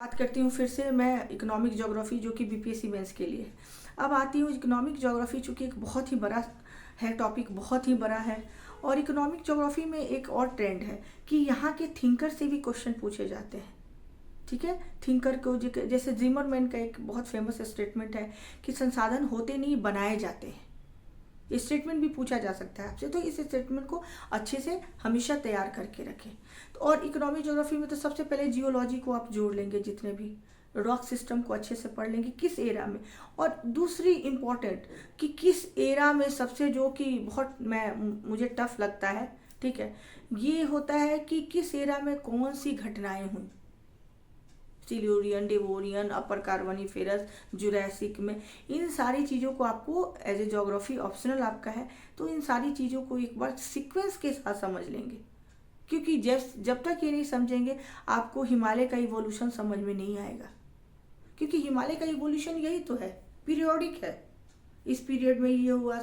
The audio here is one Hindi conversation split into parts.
बात करती हूँ फिर से मैं इकोनॉमिक ज्योग्राफी जो कि बीपीएससी मेंस के लिए है। अब आती हूँ इकोनॉमिक ज्योग्राफी, चूँकि एक बहुत ही बड़ा है टॉपिक, बहुत ही बड़ा है। और इकोनॉमिक ज्योग्राफी में एक और ट्रेंड है कि यहाँ के थिंकर से भी क्वेश्चन पूछे जाते हैं। ठीक है, थिंकर को जैसे जिमरमैन का एक बहुत फेमस स्टेटमेंट है कि संसाधन होते नहीं बनाए जाते हैं। ये स्टेटमेंट भी पूछा जा सकता है आपसे, तो इस स्टेटमेंट को अच्छे से हमेशा तैयार करके रखें। तो और इकोनॉमिक ज्योग्राफी में तो सबसे पहले जियोलॉजी को आप जोड़ लेंगे, जितने भी रॉक सिस्टम को अच्छे से पढ़ लेंगे किस एरा में। और दूसरी इम्पॉर्टेंट कि किस एरा में सबसे जो कि बहुत मुझे टफ लगता है, ठीक है, ये होता है कि किस एरा में कौन सी घटनाएं हुई। सिल्यूरियन, डेवोरियन, अपर कार्बोनिफेरस, जुरैसिक में, इन सारी चीज़ों को आपको एज ए ज्योग्राफी ऑप्शनल आपका है, तो इन सारी चीज़ों को एक बार सीक्वेंस के साथ समझ लेंगे। क्योंकि जब तक ये नहीं समझेंगे आपको हिमालय का इवोल्यूशन समझ में नहीं आएगा। क्योंकि हिमालय का इवोल्यूशन यही तो है, पीरियोडिक है। इस पीरियड में ये हुआ,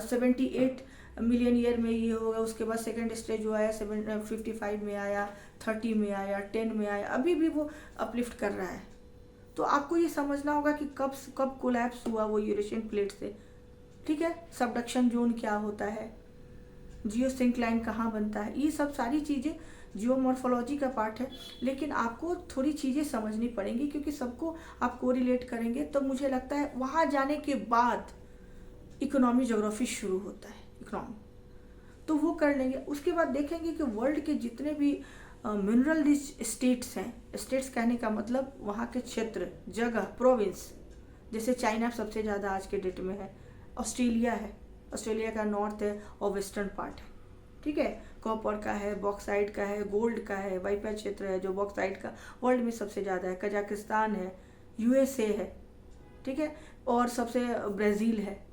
78 मिलियन ईयर में ये होगा, उसके बाद सेकेंड स्टेज जो आया 55 में आया, 30 में आया, 10 में आया, अभी भी वो अपलिफ्ट कर रहा है। तो आपको ये समझना होगा कि कब कब कोलैप्स हुआ वो यूरेशियन प्लेट से। ठीक है, सबडक्शन जोन क्या होता है, जियोसिंक्लाइन कहाँ बनता है, ये सब सारी चीज़ें जियोमॉर्फोलॉजी का पार्ट है। लेकिन आपको थोड़ी चीज़ें समझनी पड़ेंगी, क्योंकि सबको आप कोरिलेट करेंगे तो मुझे लगता है वहाँ जाने के बाद इकोनॉमी ज्योग्राफी शुरू होता है। इकोनॉमी तो वो कर लेंगे। उसके बाद देखेंगे कि वर्ल्ड के जितने भी मिनरल रिच स्टेट्स हैं, स्टेट्स कहने का मतलब वहाँ के क्षेत्र, जगह, प्रोविंस, जैसे चाइना सबसे ज़्यादा आज के डेट में है, ऑस्ट्रेलिया है, ऑस्ट्रेलिया का नॉर्थ है और वेस्टर्न पार्ट है। ठीक है, कॉपर का है, बॉक्साइड का है, गोल्ड का है, वाइपा क्षेत्र है जो बॉक्साइड का वर्ल्ड में सबसे ज़्यादा है, कजाकिस्तान है, यूएसए है, ठीक है, और सबसे ब्राज़ील है।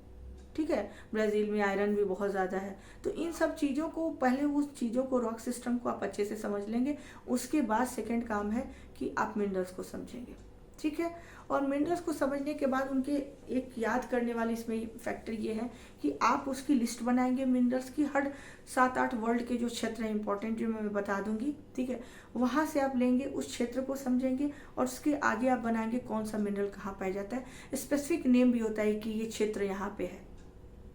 ठीक है, ब्राज़ील में आयरन भी बहुत ज़्यादा है। तो इन सब चीज़ों को पहले, उस चीज़ों को, रॉक सिस्टम को आप अच्छे से समझ लेंगे। उसके बाद सेकंड काम है कि आप मिनरल्स को समझेंगे। ठीक है, और मिनरल्स को समझने के बाद उनके एक याद करने वाली इसमें फैक्टर ये है कि आप उसकी लिस्ट बनाएंगे मिनरल्स की, हर 7-8 वर्ल्ड के जो क्षेत्र हैं इंपॉर्टेंट, जो मैं बता दूंगी। ठीक है, वहाँ से आप लेंगे, उस क्षेत्र को समझेंगे और उसके आगे आप बनाएंगे कौन सा मिनरल कहाँ पाया जाता है। स्पेसिफिक नेम भी होता है कि ये क्षेत्र यहाँ पे है।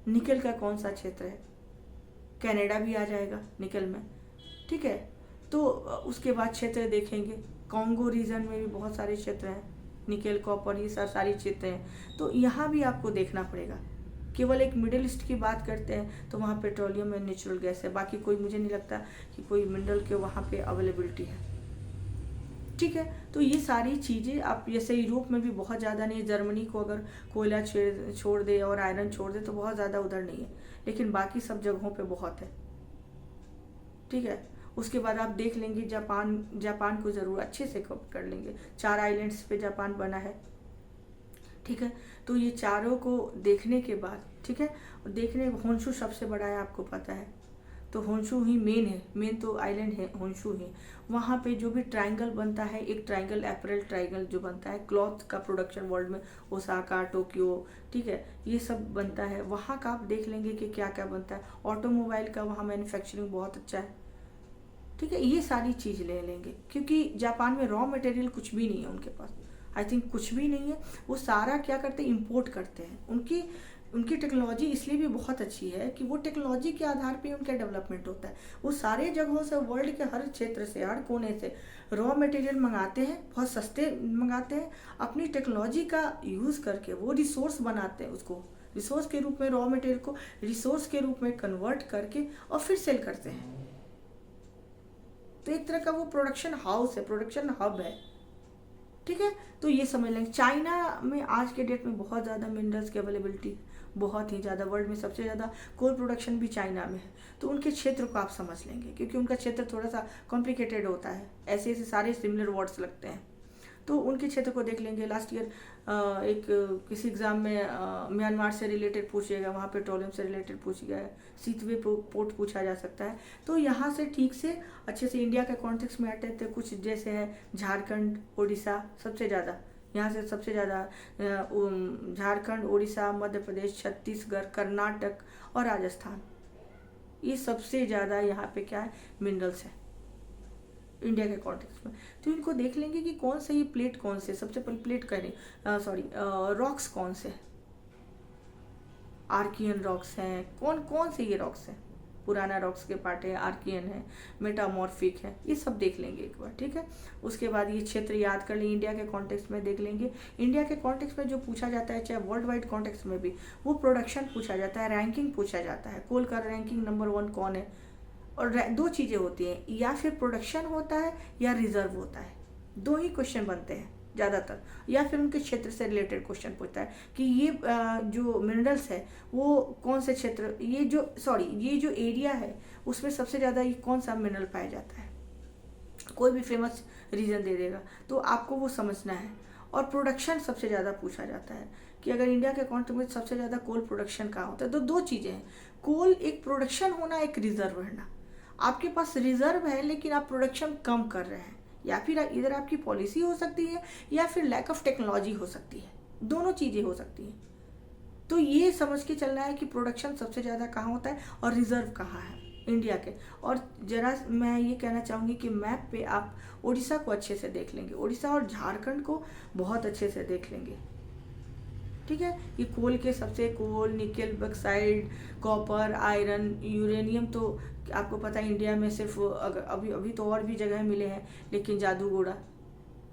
निकल का कौन सा क्षेत्र है, कनाडा भी आ जाएगा निकल में। ठीक है, तो उसके बाद क्षेत्र देखेंगे, कॉन्गो रीजन में भी बहुत सारे क्षेत्र हैं, निकल, कॉपर, ये सारी क्षेत्र हैं। तो यहाँ भी आपको देखना पड़ेगा। केवल एक मिडिल ईस्ट की बात करते हैं तो वहाँ पेट्रोलियम एंड नेचुरल गैस है, बाकी कोई, मुझे नहीं लगता कि कोई मिनरल के वहाँ पे अवेलेबिलिटी है। ठीक है, तो ये सारी चीज़ें आप, जैसे यूरोप में भी बहुत ज़्यादा नहीं है, जर्मनी को अगर कोयला छोड़ दे और आयरन छोड़ दे तो बहुत ज़्यादा उधर नहीं है, लेकिन बाकी सब जगहों पे बहुत है। ठीक है, उसके बाद आप देख लेंगे जापान को ज़रूर अच्छे से कवर कर लेंगे, 4 आइलैंड्स पे जापान बना है। ठीक है, तो ये चारों को देखने के बाद, ठीक है, देखने, होन्शु सबसे बड़ा है आपको पता है, तो होन्शु ही मेन है, मेन तो आइलैंड है होन्शु ही। वहाँ पे जो भी ट्रायंगल बनता है, एक ट्रायंगल, एपरल ट्रायंगल जो बनता है, क्लॉथ का प्रोडक्शन वर्ल्ड में, ओसाका, टोक्यो, ठीक है, ये सब बनता है। वहाँ का आप देख लेंगे कि क्या क्या बनता है। ऑटोमोबाइल का वहाँ मैन्युफैक्चरिंग बहुत अच्छा है। ठीक है, ये सारी चीज़ ले लेंगे, क्योंकि जापान में रॉ मटेरियल कुछ भी नहीं है उनके पास, आई थिंक कुछ भी नहीं है। वो सारा क्या करते हैं, इम्पोर्ट करते हैं। उनकी उनकी टेक्नोलॉजी इसलिए भी बहुत अच्छी है कि वो टेक्नोलॉजी के आधार पे उनका डेवलपमेंट होता है। वो सारे जगहों से, वर्ल्ड के हर क्षेत्र से, हर कोने से रॉ मटेरियल मंगाते हैं, बहुत सस्ते मंगाते हैं, अपनी टेक्नोलॉजी का यूज़ करके वो रिसोर्स बनाते हैं, उसको रिसोर्स के रूप में, रॉ मटेरियल को रिसोर्स के रूप में कन्वर्ट करके और फिर सेल करते हैं। तो एक तरह का वो प्रोडक्शन हाउस है, प्रोडक्शन हब है। ठीक है, तो ये समझ लेंगे। चाइना में आज के डेट में बहुत ज़्यादा मिनरल्स की अवेलेबिलिटी, बहुत ही ज़्यादा, वर्ल्ड में सबसे ज़्यादा कोल प्रोडक्शन भी चाइना में है। तो उनके क्षेत्र को आप समझ लेंगे, क्योंकि उनका क्षेत्र थोड़ा सा कॉम्प्लिकेटेड होता है, ऐसे ऐसे सारे सिमिलर वर्ड्स लगते हैं, तो उनके क्षेत्र को देख लेंगे। लास्ट ईयर एक किसी एग्ज़ाम में म्यांमार से रिलेटेड पूछिएगा, वहाँ पेट्रोलियम से रिलेटेड पूछ गया है, सीतवे पोर्ट पूछा जा सकता है। तो यहाँ से ठीक से अच्छे से इंडिया के कॉन्टेक्स्ट में आते थे कुछ, जैसे है झारखंड, उड़ीसा सबसे ज़्यादा, यहाँ से सबसे ज़्यादा झारखंड, उड़ीसा, मध्य प्रदेश, छत्तीसगढ़, कर्नाटक और राजस्थान, ये सबसे ज़्यादा यहाँ पे क्या है, मिनरल्स है। इंडिया के कॉन्टेक्स्ट में। तो इनको देख लेंगे कि कौन सा ये प्लेट कौन से, सबसे पहले प्लेट करें रॉक्स कौन से, आर्कियन रॉक्स हैं, कौन कौन से ये रॉक्स हैं, पुराना रॉक्स के पार्ट है, आर्कियन है, मेटामॉर्फिक है, ये सब देख लेंगे एक बार, ठीक है। उसके बाद ये क्षेत्र याद कर लेंगे, इंडिया के कॉन्टेक्स्ट में देख लेंगे। इंडिया के कॉन्टेक्स्ट में जो पूछा जाता है, चाहे वर्ल्ड वाइड कॉन्टेक्स्ट में भी, वो प्रोडक्शन पूछा जाता है, रैंकिंग पूछा जाता है, कोल का रैंकिंग नंबर 1 कौन है। और दो चीज़ें होती हैं, या फिर प्रोडक्शन होता है या रिजर्व होता है, दो ही क्वेश्चन बनते हैं ज़्यादातर, या फिर उनके क्षेत्र से रिलेटेड क्वेश्चन पूछता है कि ये जो मिनरल्स है वो कौन से क्षेत्र, ये जो एरिया है उसमें सबसे ज़्यादा ये कौन सा मिनरल पाया जाता है, कोई भी फेमस रीजन दे देगा, तो आपको वो समझना है। और प्रोडक्शन सबसे ज़्यादा पूछा जाता है कि अगर इंडिया के कॉन्टेक्स्ट में सबसे ज़्यादा कोल प्रोडक्शन कहाँ होता है, तो दो चीज़ें हैं, कोल एक प्रोडक्शन होना, एक रिजर्व रहना। आपके पास रिजर्व है लेकिन आप प्रोडक्शन कम कर रहे हैं, या फिर इधर आपकी पॉलिसी हो सकती है या फिर लैक ऑफ टेक्नोलॉजी हो सकती है, दोनों चीज़ें हो सकती हैं। तो ये समझ के चलना है कि प्रोडक्शन सबसे ज़्यादा कहाँ होता है और रिजर्व कहाँ है इंडिया के। और जरा मैं ये कहना चाहूँगी कि मैप पे आप उड़ीसा को अच्छे से देख लेंगे, उड़ीसा और झारखंड को बहुत अच्छे से देख लेंगे, ठीक है। ये कोल के सबसे coal, nickel, bauxite, copper, iron, uranium तो आपको पता है इंडिया में सिर्फ अभी तो और भी जगह मिले हैं, लेकिन जादूगोड़ा,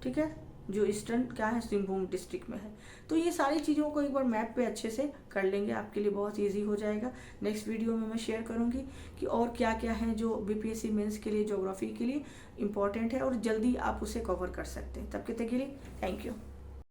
ठीक है, जो ईस्टर्न क्या है सिंहभूम डिस्ट्रिक्ट में है। तो ये सारी चीज़ों को एक बार मैप पे अच्छे से कर लेंगे, आपके लिए बहुत इजी हो जाएगा। नेक्स्ट वीडियो में मैं शेयर करूँगी कि और क्या क्या है जो बीपीएससी मेंस के लिए, ज्योग्राफी के लिए इम्पॉर्टेंट है और जल्दी आप उसे कवर कर सकते हैं। तब के लिए थैंक यू।